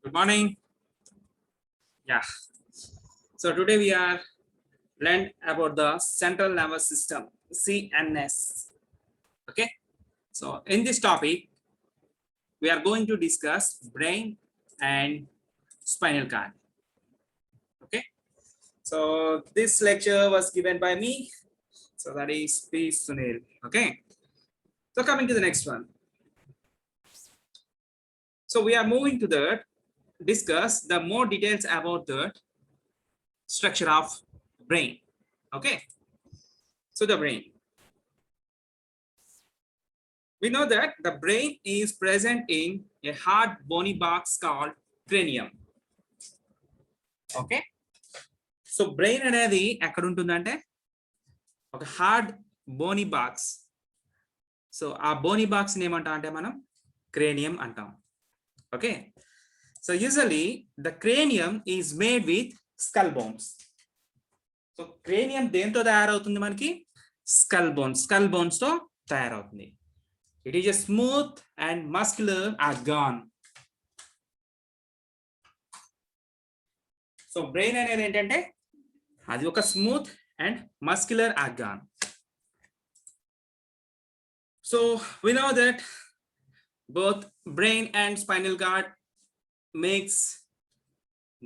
Good morning. Yeah. So today we are learned about the central nervous system, CNS. Okay. So in this topic, we are going to discuss brain and spinal cord. Okay. So this lecture was given by me. So that is P. Sunil. Okay. So coming to the next one. So we are moving to the discuss the more details about the structure of brain. Okay. So the brain. We know that the brain is present in a hard bony box called cranium. Okay. So brain అనేది ఎక్కడ ఉంటుందంటే ఒక hard Boney box. So ఆ Boney box ఏమంటాం అంటే మనం cranium అంటాం. Okay. So usually the cranium is made with skull bones. So cranium దేంతో తయారవుతుంది మనకి? స్కల్ బోన్స్ తో తయారవుతుంది. It is a smooth and muscular organ. So brain అనేది ఏంటంటే అది ఒక smooth and muscular organ. So we know that both brain and spinal cord makes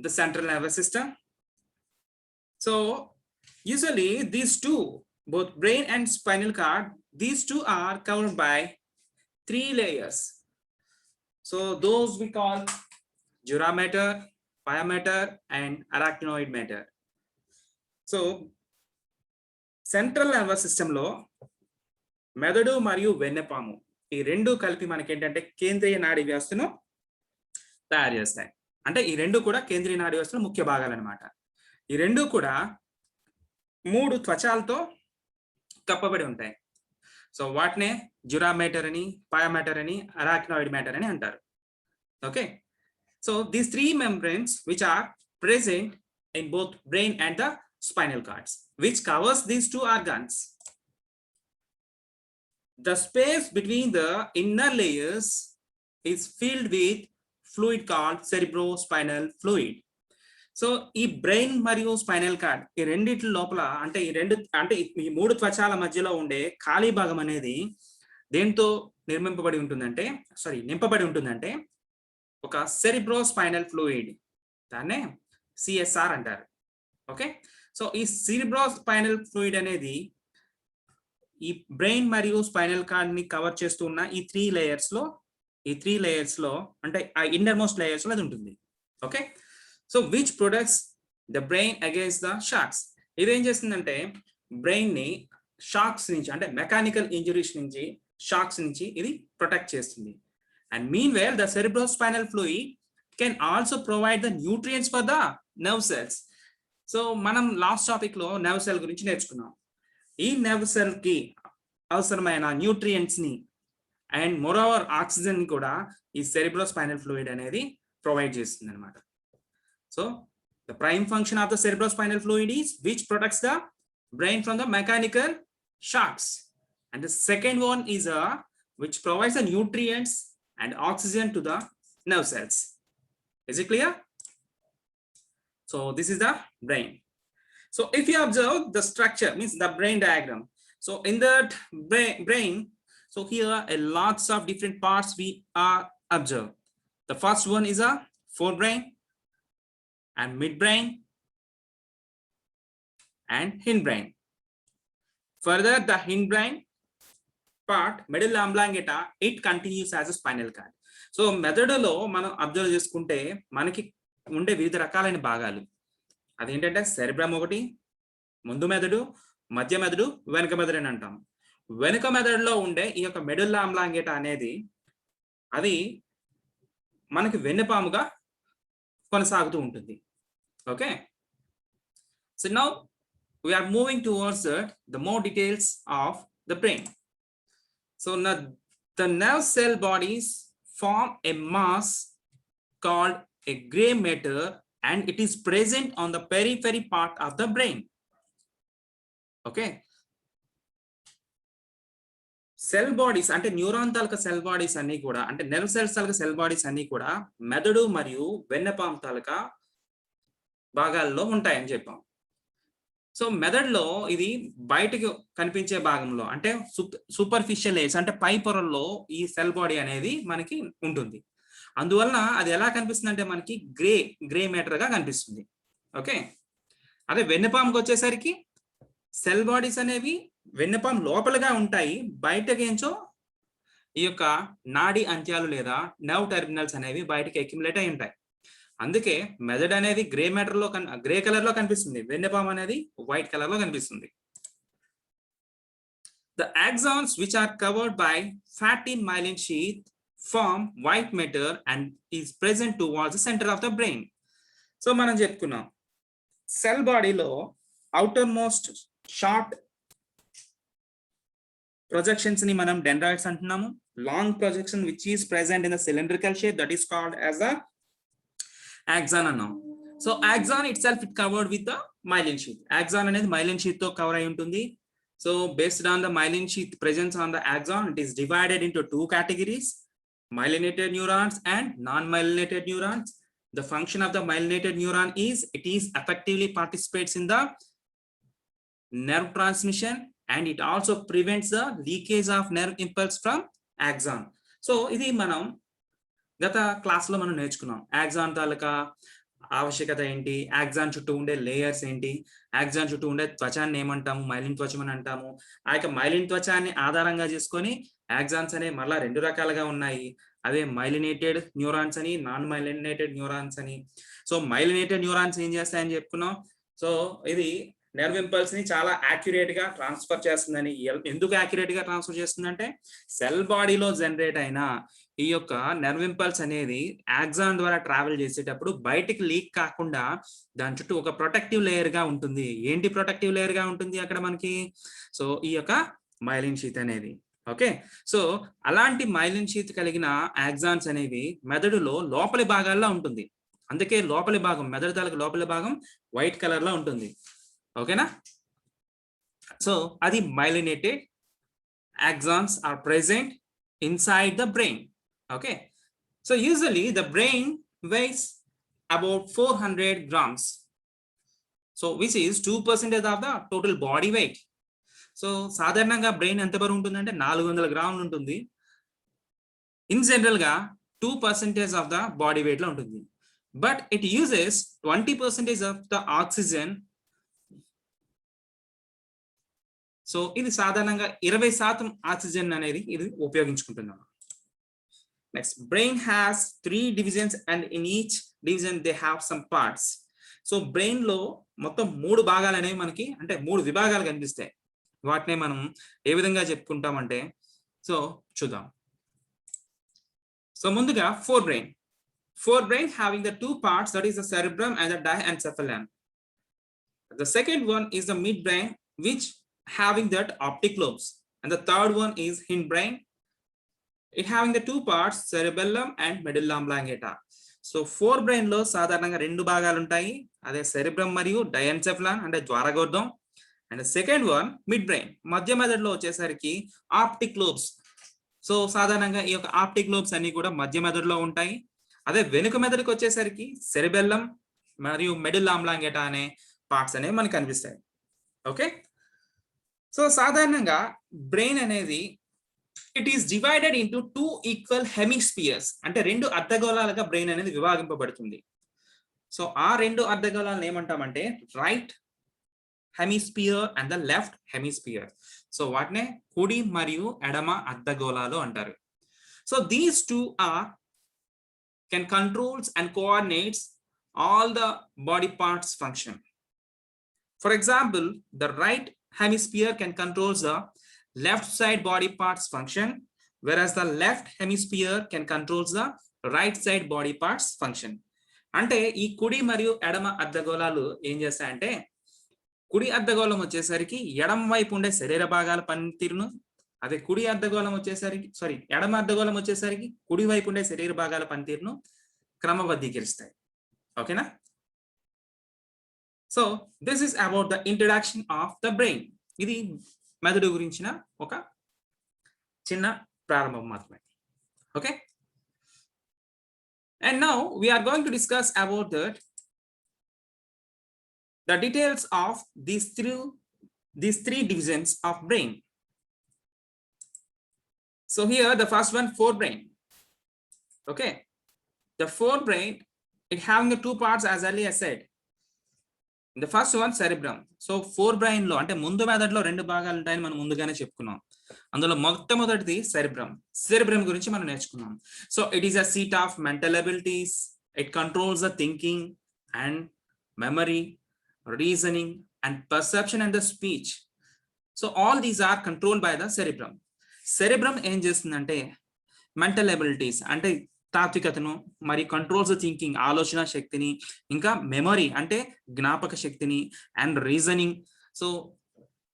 the central nervous system. So usually these two, both brain and spinal cord, these two are covered by 3 layers. So those we call dura mater, pia mater and arachnoid mater. So central nervous system లో మెదడు మరియు వెన్నెపాము ఈ రెండు కలిపి మనకి ఏంటంటే కేంద్రీయ నాడీ వ్యవస్థను తయారు చేస్తాయి. అంటే ఈ రెండు కూడా కేంద్రీయ నాడీ వ్యవస్థలో ముఖ్య భాగాలు అన్నమాట. ఈ రెండు కూడా 3 త్వచాలతో కప్పబడి ఉంటాయి. సో వాటినే డ్యూరా మేటర్ అని, పయా మేటర్ అని, అరాక్నాయిడ్ మేటర్ అని అంటారు. Okay. So these 3 membranes which are present in both brain and the spinal cords, which covers these 2 organs. The space between the inner layers is filled with fluid called cerebrospinal fluid. So ఈ brain మరియు spinal cord ఈ రెండిటి లోపల అంటే ఈ 3 త్వచాల మధ్యలో ఉండే ఖాళీ భాగం అనేది దేంతో నింపబడి ఉంటుందంటే ఒక సెరిబ్రోస్పైనల్ ఫ్లూయిడ్, దాన్నే సిఎస్ఆర్ అంటారు. ఓకే. సో ఈ సెరిబ్రోస్పైనల్ ఫ్లూయిడ్ అనేది ఈ బ్రెయిన్ మరియు స్పైనల్ కార్డ్ ని కవర్ చేస్తూ ఉన్న ఈ 3 లేయర్స్ లో అంటే ఆ ఇన్నర్ మోస్ట్ లేయర్స్ లో అది ఉంటుంది. Okay. So which protects the brain against the shocks. ఇదేం చేస్తుందంటే బ్రెయిన్ ని షాక్స్ నుంచి అంటే మెకానికల్ ఇంజరీస్ నుంచి, షాక్స్ నుంచి ఇది ప్రొటెక్ట్ చేస్తుంది. And mean wear the cerebrospinal fluid can also provide the nutrients for the nerve cells. So మనం లాస్ట్ టాపిక్ లో నర్వ్ సెల్ గురించి నేర్చుకున్నాం. ఈ నర్వ్ సెల్ కి అవసరమైన న్యూట్రియంట్స్ ని అండ్ మోరోవర్ ఆక్సిజన్ ని కూడా ఈ సెరిబ్రోస్పైనల్ ఫ్లూయిడ్ అనేది ప్రొవైడ్ చేస్తుంది అనమాట. So the prime function of the cerebrospinal fluid is which protects the brain from the mechanical shocks, and the second one is which provides the nutrients and oxygen to the nerve cells. Is it clear? So this is the brain. So if you observe the structure, means the brain diagram. So in that brain, so here a lots of different parts we are observed. The first one is a forebrain and midbrain and hindbrain. Further, the hindbrain part, medulla oblongata, it continues as a spinal cord. So మెదడులో మనం observe చేసుకుంటే మనకి ఉండే వివిధ రకాలైన భాగాలు అదేంటంటే cerebrum ఒకటి, ముందు మెదడు, మధ్య మెదడు, వెనుక మెదడు అని అంటాం. వెనుక మెదడులో ఉండే ఈ యొక్క మెడుల్లా ఆబ్లాంగేటా అనేది అది మనకి వెన్నెపాముగా కొనసాగుతూ ఉంటుంది. Okay. So now we are moving towards the more details of the brain. So now the nerve cell bodies form a mass called a gray matter, and it is present on the periphery part of the brain. Okay. Cell bodies అంటే neuron తాలూకా cell bodies అన్ని కూడా అంటే nerve cells తాలూకా cell bodies అన్ని కూడా మెదడు మరియు వెన్నెపాము తాలూకా భాగాల్లో ఉంటాయని చెప్పాం. సో మెదడులో ఇది బయటకు కనిపించే భాగంలో అంటే సూపర్ఫిషియల్ లేయర్స్ అంటే పై పొరల్లో ఈ సెల్ బాడీ అనేది మనకి ఉంటుంది. అందువలన అది ఎలా కనిపిస్తుంది అంటే మనకి గ్రే మ్యాటర్ గా కనిపిస్తుంది. ఓకే, అదే వెన్నెపాముకి వచ్చేసరికి సెల్ బాడీస్ అనేవి వెన్నెపాము లోపలగా ఉంటాయి, బయటకేంచో ఈ యొక్క నాడి అంత్యాలు లేదా నర్వ్ టెర్మినల్స్ అనేవి బయటకి అక్యుములేట్ అయి ఉంటాయి. అందుకే మెదడు అనేది గ్రే కలర్ లో కనిపిస్తుంది, వెన్నెపాము అనేది వైట్ కలర్ లో కనిపిస్తుంది. The axons which are covered by fatty myelin sheath form white matter and is present towards the center of the brain. So మనం చెప్పుకున్నాం సెల్ బాడీలో అవుటర్ మోస్ట్ షార్ట్ ప్రొజెక్షన్స్ ని మనం డెండ్రాయిడ్స్ అంటున్నాము. Long projection which is present in the cylindrical shape that is called as the axon అన్నాం. So axon itself it covered with the myelin sheath. Axon అనేది myelin sheath తో cover అయి ఉంటుంది. So based on the myelin sheath presence on the axon it is divided into 2 categories, myelinated neurons and non-myelinated neurons. The function of the myelinated neuron is it is effectively participates in the nerve transmission and it also prevents the leakage of nerve impulse from axon. So ఇది మనం గత class లో మనం నేర్చుకున్నాం. Axon తాలూకా ఆవశ్యకత ఏంటి, axon చుట్టూ ఉండే లేయర్స్ ఏంటి, ఆక్సాన్ చుట్టూ ఉండే త్వచాన్ని ఏమంటాము, మైలిన్ త్వచం అని అంటాము. ఆ యొక్క మైలిన్ త్వచాన్ని ఆధారంగా చేసుకొని ఆక్సాన్స్ అనేవి మళ్ళా 2 రకాలుగా ఉన్నాయి. అవే మైలినేటెడ్ న్యూరాన్స్ అని, నాన్ మైలినేటెడ్ న్యూరాన్స్ అని. సో మైలినేటెడ్ న్యూరాన్స్ ఏం చేస్తాయని చెప్పుకున్నాం. సో ఇది నెర్వ్ ఇంపల్స్ ని చాలా యాక్యురేట్ గా ట్రాన్స్ఫర్ చేస్తుందని. ఎందుకు యాక్యురేట్ గా ట్రాన్స్ఫర్ చేస్తుందంటే సెల్ బాడీలో జనరేట్ అయిన ఈ యొక్క నెర్వ్ ఇంపల్స్ అనేది ఆక్సాన్ ద్వారా ట్రావెల్ చేసేటప్పుడు బయటికి లీక్ కాకుండా దాని చుట్టూ ఒక ప్రొటెక్టివ్ లేయర్ గా ఉంటుంది. ఏంటి ప్రొటెక్టివ్ లేయర్ గా ఉంటుంది అక్కడ మనకి? సో ఈ యొక్క మైలిన్ షీత్ అనేది. ఓకే, సో అలాంటి మైలిన్ షీత్ కలిగిన ఆక్సాన్స్ అనేవి మెదడులో లోపలి భాగాల్లో ఉంటుంది. అందుకే లోపలి భాగం మెదడు తాలూకు లోపలి భాగం వైట్ కలర్ లో ఉంటుంది. ఓకేనా? సో అది myelinated axons are present inside the brain. Okay, so usually the brain weighs about 400 grams, so which is 2% of the total body weight. So సాధారణంగా బ్రెయిన్ ఎంత బరువు ఉంటుందంటే 400 గ్రాములు ఉంటుంది. ఇన్ జనరల్ గా 2% ఆఫ్ ద బాడీ వెయిట్ లో ఉంటుంది. But it uses 20% of the oxygen. So ఇది సాధారణంగా 20% ఆక్సిజన్ అనేది ఇది ఉపయోగించుకుంటున్నాం. Next, brain has 3 divisions and in each division they have some parts. So brain లో మొత్తం 3 భాగాలు అనేవి మనకి అంటే 3 విభాగాలు కనిపిస్తాయి. వాటినే మనం ఏ విధంగా చెప్పుకుంటామంటే సో చూద్దాం. సో ముందుగా forebrain having the 2 parts, that is the cerebrum and the diencephalon. The second one is the midbrain which having that optic lobes, and the third one is hindbrain, it having the 2 parts, cerebellum and medulla oblongata. So forebrain లో సాధారణంగా 2 భాగాలు ఉంటాయి. అదే cerebrum మరియు diencephalon అంటే ద్వారగోర్ధం. And second one midbrain, మధ్య మెదడులో వచ్చేసరికి ఆప్టిక్ లోబ్స్. సో సాధారణంగా ఈ యొక్క ఆప్టిక్ లోబ్స్ అన్ని కూడా మధ్య మెదడులో ఉంటాయి. అదే వెనుక మెదడుకు వచ్చేసరికి సెరిబెల్లం మరియు మెడుల్లా ఆబ్లాంగేటా అనే పార్ట్స్ అనేవి మనకు కనిపిస్తాయి. ఓకే, సో సాధారణంగా బ్రెయిన్ అనేది it is divided into 2 equal hemispheres, అంటే 2 అర్ధగోళాలుగా బ్రెయిన్ అనేది విభాగింపబడుతుంది. సో ఆ 2 అర్ధగోళాలను ఏమంటామంటే right hemisphere and the left hemisphere. So వాటినే కుడి మరియు ఎడమ అర్ధగోళాలు అంటారు. So these 2 are can controls and coordinates all the body parts function. For example, the right hemisphere can control the left side body parts function, whereas the left hemisphere can control the right side body parts function. అంటే ఈ కుడి మరియు ఎడమ అర్ధగోళాలు ఏం చేస్తాయంటే కుడి అర్ధగోళం వచ్చేసరికి ఎడమ వైపు ఉండే శరీర భాగాల పనితీరును, అదే కుడి అర్ధగోళం వచ్చేసరికి ఎడమ అర్ధగోళం వచ్చేసరికి కుడి వైపు ఉండే శరీర భాగాల పనితీరును క్రమబద్ధీకరిస్తాయి. ఓకేనా? So this is about the introduction of the brain. ఇది మెదడు గురించిన ఒక చిన్న ప్రారంభం మాత్రమే. Okay, and now we are going to discuss about the details of these three divisions of brain. So here the first one, forebrain. Okay, the forebrain, it having the two parts as earlier said. The first one, cerebrum. So forebrain లో అంటే ముందు మెదడులో రెండు భాగాలు ఉంటాయని మనం ముందుగానే చెప్పుకున్నాం. అందులో మొట్టమొదటిది సెరిబ్రమ్ గురించి మనం నేర్చుకున్నాం. So it is a seat of mental abilities, it controls the thinking and memory, reasoning and perception and the speech. So all these are controlled by the cerebrum. Cerebrum ఏం చేస్తుందంటే మెంటల్ అబిలిటీస్ అంటే తాత్వికతను, మరి controls thinking ఆలోచన శక్తిని, ఇంకా memory అంటే జ్ఞాపక శక్తిని, అండ్ రీజనింగ్ సో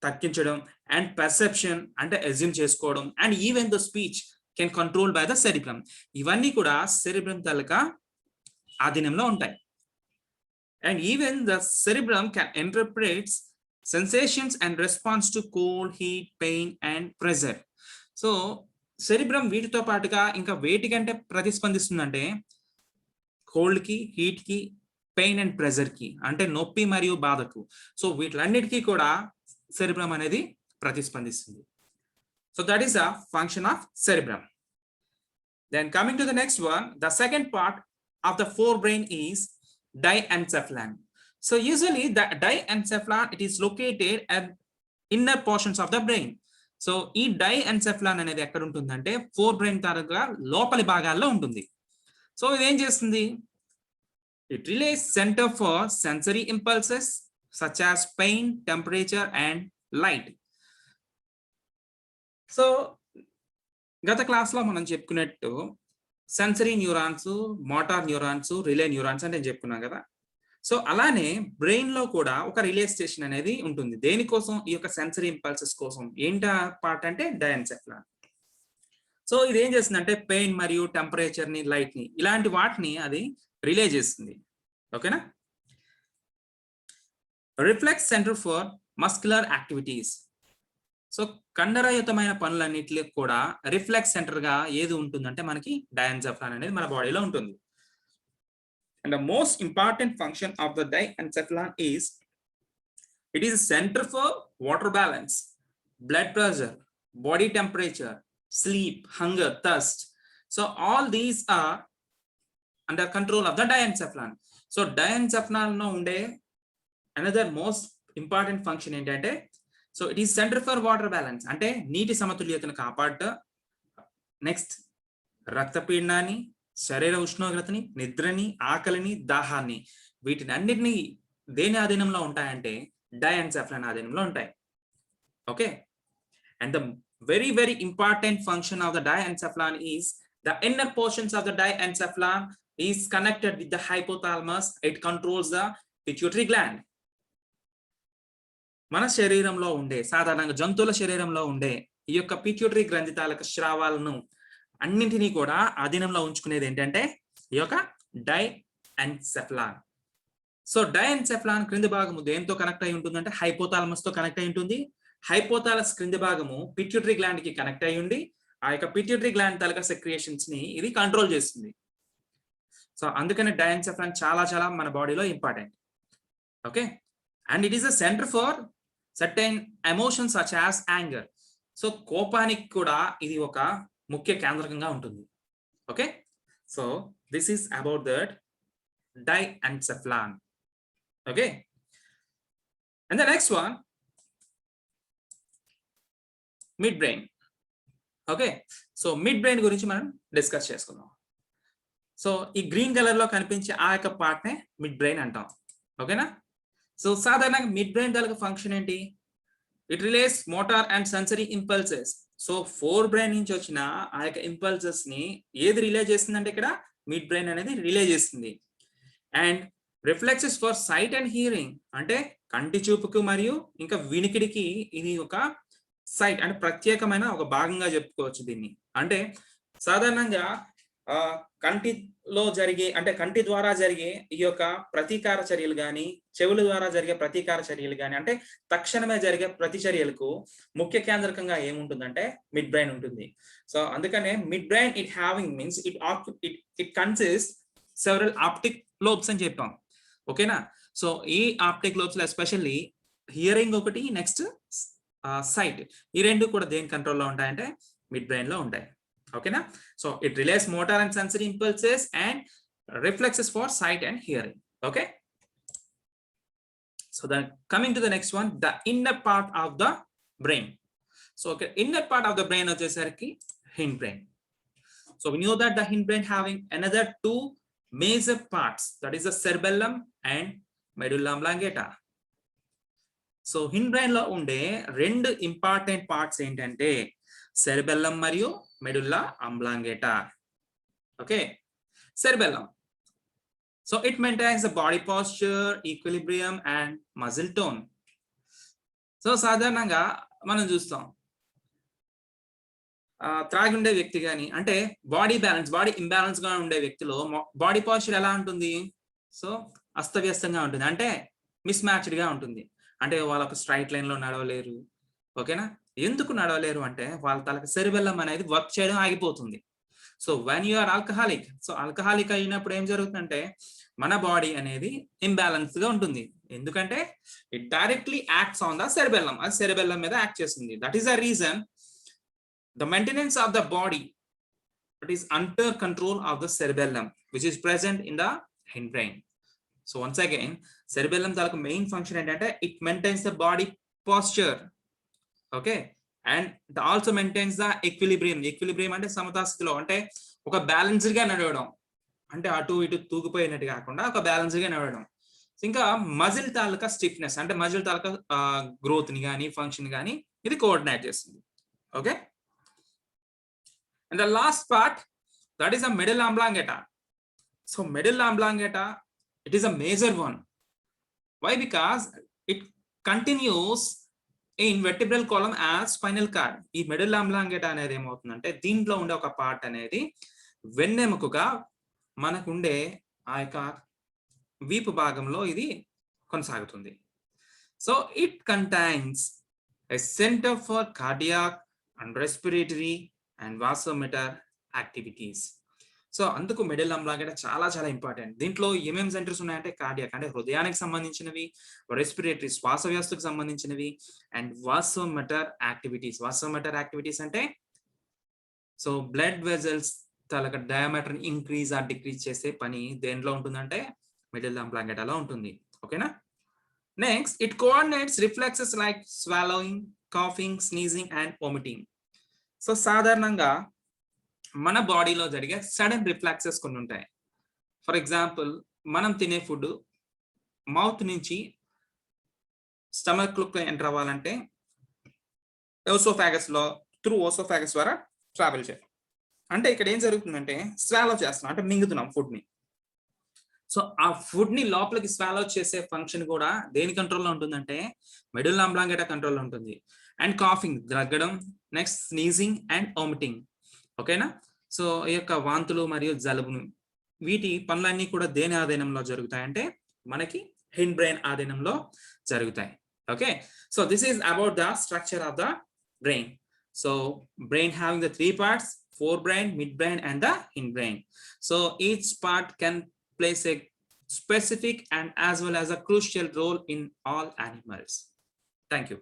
తగ్గించడం, అండ్ పర్సెప్షన్ అంటే అజ్యూమ్ చేసుకోవడం, and even the speech can control by the cerebrum. ఇవన్నీ కూడా సెరిబ్రమ్ తాలూకా ఆధీనంలో ఉంటాయి. And even the cerebrum can interprets sensations and response to cold, heat, pain and pressure. So cerebrum వీటితో పాటుగా ఇంకా వేటికంటే ప్రతిస్పందిస్తుందంటే కోల్డ్ కి, హీట్ కి, పెయిన్ అండ్ ప్రెజర్ కి అంటే నొప్పి మరియు బాధకు. సో వీటిలన్నిటికీ కూడా సెరిబ్రమ్ అనేది ప్రతిస్పందిస్తుంది. So that is the function of cerebrum. Then coming to the next one, the second part of the forebrain is diencephalon. So usually the diencephalon, it is located at inner portions of the brain. So ఈ diencephalon అనేది ఎక్కడ ఉంటుందంటే forebrain తరగా లోపలి భాగాల్లో ఉంటుంది. So ఇదేం చేస్తుంది, it relays centre for sensory impulses such as pain, temperature and light. So గత క్లాస్లో మనం చెప్పుకున్నట్టు sensory neurons, motor neurons, relay neurons అంటే చెప్పుకున్నాం కదా. సో అలానే బ్రెయిన్ లో కూడా ఒక రిలే స్టేషన్ అనేది ఉంటుంది. దేనికోసం, ఈ యొక్క సెన్సరీ ఇంపల్సెస్ కోసం. ఏంటి పార్ట్ అంటే డైఎన్సెఫలాన్. సో ఇది ఏం చేస్తుందంటే పెయిన్ మరియు టెంపరేచర్ ని, లైట్ ని, ఇలాంటి వాటిని అది రిలే చేస్తుంది. ఓకేనా. Reflex centre for muscular activities. So కండరయుతమైన పనులన్నిటికి కూడా రిఫ్లెక్స్ సెంటర్ గా ఏది ఉంటుందంటే మనకి డైఎన్సెఫలాన్ అనేది మన బాడీలో ఉంటుంది. And the most important function of the diencephalon is it is a center for water balance, blood pressure, body temperature, sleep, hunger, thirst. So all these are under control of the diencephalon. So diencephalon no unde another most important function ఏంటంటే, so it is center for water balance అంటే నీటి సమతుల్యతను కాపాడట, next రక్తపీడనాన్ని, శరీర ఉష్ణోగ్రతని, నిద్రని, ఆకలిని, దాహాన్ని, వీటిని అన్నిటినీ దేని ఆధీనంలో ఉంటాయంటే డైఎన్సెఫలాన్ ఆధీనంలో ఉంటాయి. Okay, and the very very important function of the diencephalon is the inner portions of the diencephalon is connected with the hypothalamus. It controls the pituitary gland. మన శరీరంలో ఉండే, సాధారణంగా జంతువుల శరీరంలో ఉండే ఈ యొక్క పిట్యూటరీ గ్రంథి తాలూకా స్రావాలను అన్నింటినీ కూడా అధీనంలో ఉంచుకునేది ఏంటంటే ఈ యొక్క డైఎన్సెఫలాన్. సో డైఎన్సెఫలాన్ క్రింది భాగము దేంతో కనెక్ట్ అయి ఉంటుందంటే హైపోథాలమస్ తో కనెక్ట్ అయి ఉంటుంది. హైపోథాలమస్ క్రింది భాగము పిట్యూటరీ గ్లాండ్ కి కనెక్ట్ అయి ఉండి ఆ యొక్క పిట్యూటరీ గ్లాండ్ తాలూకా సెక్రియేషన్స్ ని ఇది కంట్రోల్ చేస్తుంది. సో అందుకని డైఎన్సెఫలాన్ చాలా చాలా మన బాడీలో important. Okay, and it is a centre for certain emotions such as anger. So కోపానికి కూడా ఇది ఒక ముఖ్య కేంద్రకంగా ఉంటుంది. Okay, so this is about that diencephalon. Okay, and the next one, mid brain. Okay, so mid brain గురించి మనం discuss చేసుకుందాం. So ఈ గ్రీన్ కలర్ లో కనిపించే ఆ యొక్క పార్ట్ నే మిడ్ బ్రెయిన్ అంటాం. ఓకేనా. సో సాధారణంగా మిడ్ బ్రెయిన్ తాలూకా ఫంక్షన్ ఏంటి, it relays motor and sensory impulses. So forebrain నుంచి వచ్చిన ఆ యొక్క ఇంపల్సెస్ ని ఏది రిలే చేస్తుందంటే ఇక్కడ మిడ్ బ్రెయిన్ అనేది రిలే చేస్తుంది. And reflexes for sight and hearing అంటే కంటి చూపుకు మరియు ఇంకా వినికిడికి ఇది ఒక సైట్ అంటే ప్రత్యేకమైన ఒక భాగంగా చెప్పుకోవచ్చు దీన్ని. అంటే సాధారణంగా కంటిలో జరిగే అంటే కంటి ద్వారా జరిగే ఈ యొక్క ప్రతీకార చర్యలు గాని, చెవుల ద్వారా జరిగే ప్రతీకార చర్యలు గాని, అంటే తక్షణమే జరిగే ప్రతిచర్యలకు ముఖ్య కేంద్రకంగా ఏముంటుందంటే మిడ్ బ్రెయిన్ ఉంటుంది. సో అందుకనే mid brain it having means it consist several optic lobes అని చెప్పాం. ఓకేనా? సో ఈ ఆప్టిక్ లోబ్స్ లో ఎస్పెషల్లీ హియరింగ్ ఒకటి, నెక్స్ట్ సైట్, ఈ రెండు కూడా దేని కంట్రోల్లో ఉంటాయంటే మిడ్ బ్రెయిన్ లో ఉంటాయి. ఓకేనా? So it relays motor and sensory impulses and reflexes for sight and hearing. Okay, so then coming to the next one, the inner part of the brain. So okay, inner part of the brain వచ్చేసరికి hindbrain. So we know that the hindbrain having another two major parts, that is the cerebellum and medulla oblongata. So hindbrain లో ఉండే రెండు important parts ఏంటంటే cerebellum మరియు medulla oblongata. Okay, cerebellum, so it maintains the body posture, equilibrium and muscle tone. So సాధారణంగా మనం చూస్తాం త్రాగి ఉండే వ్యక్తి కానీ, అంటే బాడీ ఇంబ్యాలెన్స్ గా ఉండే వ్యక్తిలో బాడీ పోస్చర్ ఎలా ఉంటుంది? సో అస్తవ్యస్తంగా ఉంటుంది, అంటే మిస్ మ్యాచ్డ్ గా ఉంటుంది. అంటే వాళ్ళకు స్ట్రైట్ లైన్ లో నడవలేరు. ఓకేనా? ఎందుకు నడవలేరు అంటే వాళ్ళ తలకి సెరిబెల్లం అనేది వర్క్ చేయడం ఆగిపోతుంది. So when you are alcoholic, so alcoholic అయినప్పుడు ఏం జరుగుతుందంటే మన బాడీ అనేది ఇంబ్యాలెన్స్ గా ఉంటుంది. ఎందుకంటే it directly acts on the cerebellum, అది సెరిబెల్లం మీద యాక్ట్ చేస్తుంది. That is the reason the maintenance of the body, it is under control of the cerebellum, which is present in the hindbrain. So once again, cerebellum thalaka main function entante it maintains the body posture, okay, and it also maintains the equilibrium. Equilibrium ante samata sthitilo, ante oka balanced ga nadavadam, ante atu itu తూగిపోయినట్టు కాకుండా ఒక balance గా నడవడం. ఇంకా muscle తాలూకా stiffness, అంటే muscle తాలూకా growth ని గానీ function గానీ ఇది కోఆర్డినేట్ చేస్తుంది. Okay, and the last part, that is a medulla oblongata. So medulla oblongata, it is a major one. Why? Because it continues in vertebral column as spinal cord. ఈ medulla oblongata అనేది ఏమవుతుందంటే దీంట్లో ఉండే ఒక part అనేది వెన్నెముకగా మనకుండే ఆ యొక్క వీపు భాగంలో ఇది కొనసాగుతుంది. So it contains a center for cardiac and respiratory and vasomotor activities. So అందుకు మెడుల్లా oblongata చాలా చాలా ఇంపార్టెంట్. దీంట్లో ఏమేం సెంటర్స్ ఉన్నాయంటే కార్డియాక్ అంటే హృదయానికి సంబంధించినవి, రెస్పిరేటరీ శ్వాస వ్యవస్థకు సంబంధించినవి, అండ్ వాసోమోటర్ యాక్టివిటీస్. వాసోమోటర్ యాక్టివిటీస్ అంటే so blood vessels taluka diameter increase or decrease చేసే పని దేంట్లో ఉంటుందంటే మెడుల్లా oblongataలో ఉంటుంది. ఓకేనా? Next, it coordinates reflexes like swallowing, coughing, sneezing and vomiting. So సాధారణంగా మన బాడీలో జరిగే సడన్ రిఫ్లెక్సెస్ కొన్ని ఉంటాయి. ఫర్ ఎగ్జాంపుల్, మనం తినే ఫుడ్ మౌత్ నుంచి స్టమక్ లోకి ఎంటర్ అవ్వాలంటే ఓసోఫాగస్ లో త్రూ ఓసోఫాగస్ ద్వారా ట్రావెల్ చేయాలి. అంటే ఇక్కడ ఏం జరుగుతుందంటే స్వాలో చేస్తున్నాం, అంటే మింగుతున్నాం ఫుడ్ ని. సో ఆ ఫుడ్ ని లోపలికి స్వాలో చేసే ఫంక్షన్ కూడా దేని కంట్రోల్లో ఉంటుందంటే మెడుల్లా oblongata కంట్రోల్లో ఉంటుంది. అండ్ కాఫింగ్ దగ్గడం, నెక్స్ట్ స్నీజింగ్ అండ్ వామిటింగ్. ఓకేనా? సో ఈ యొక్క వాంతులు మరియు జలుబును వీటి పనులన్నీ కూడా దేని ఆధీనంలో జరుగుతాయంటే మనకి హిండ్ బ్రెయిన్ ఆధీనంలో జరుగుతాయి. Okay, so this is about the structure of the brain. So brain having the 3 parts, forebrain, midbrain and the hindbrain. So each part can plays a specific and as well as a crucial role in all animals. Thank you.